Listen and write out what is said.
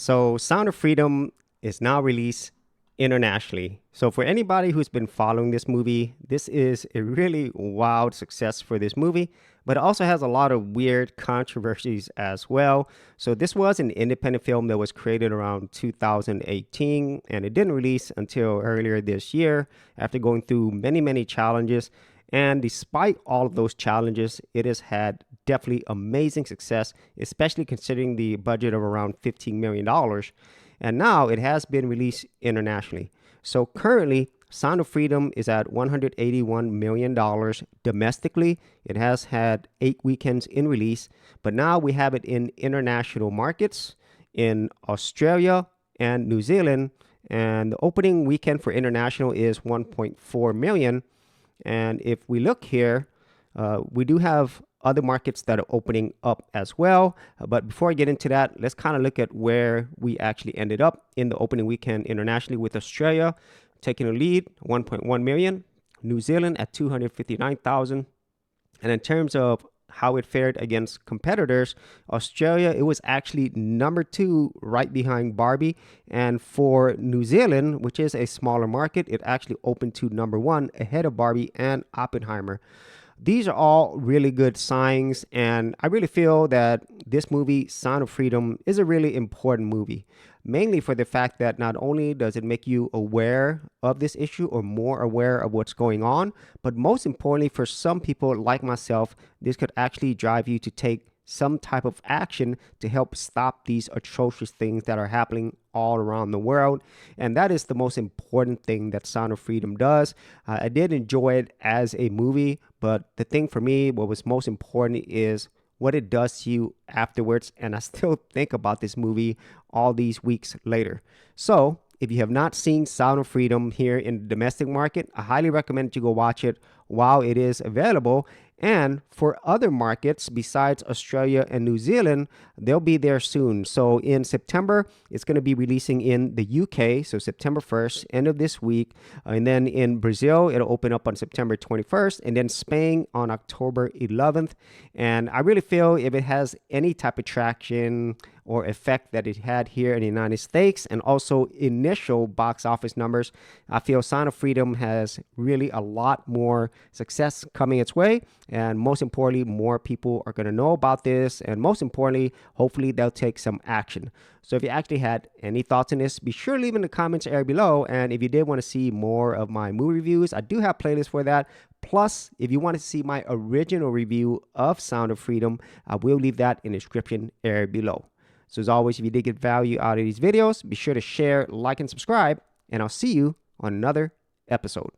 So Sound of Freedom is now released internationally. So for anybody who's been following this movie, this is a really wild success for this movie, but it also has a lot of weird controversies as well. So this was an independent film that was created around 2018, and it didn't release until earlier this year after going through many challenges. And despite all of those challenges, it has had definitely amazing success, especially considering the budget of around $15 million. And now it has been released internationally. So currently, Sound of Freedom is at $181 million domestically. It has had 8 weekends in release, but now we have it in international markets in Australia and New Zealand. And the opening weekend for international is 1.4 million. And if we look here, we do have other markets that are opening up as well. But before I get into that, let's kind of look at where we actually ended up in the opening weekend internationally, with Australia taking a lead, 1.1 million, New Zealand at 259,000. And in terms of how it fared against competitors, Australia, it was actually number 2 right behind Barbie. And for New Zealand, which is a smaller market, it actually opened to number 1 ahead of Barbie and Oppenheimer. These are all really good signs, and I really feel that this movie, Sound of Freedom, is a really important movie, mainly for the fact that not only does it make you aware of this issue or more aware of what's going on, but most importantly, for some people like myself, this could actually drive you to take some type of action to help stop these atrocious things that are happening all around the world. And that is the most important thing that Sound of Freedom does. I did enjoy it as a movie, but the thing for me, what was most important is what it does to you afterwards. And I still think about this movie all these weeks later. So if you have not seen Sound of Freedom here in the domestic market, I highly recommend you go watch it while it is available. And for other markets besides Australia and New Zealand, they'll be there soon. So in September, it's going to be releasing in the UK, so September 1st, end of this week. And then in Brazil, it'll open up on September 21st, and then Spain on October 11th. And I really feel if it has any type of traction or effect that it had here in the United States, and also initial box office numbers, I feel Sound of Freedom has really a lot more success coming its way. And most importantly, more people are going to know about this. And most importantly, hopefully they'll take some action. So if you actually had any thoughts on this, be sure to leave in the comments area below. And if you did want to see more of my movie reviews, I do have playlists for that. Plus, if you want to see my original review of Sound of Freedom, I will leave that in the description area below. So as always, if you did get value out of these videos, be sure to share, like, and subscribe. And I'll see you on another episode.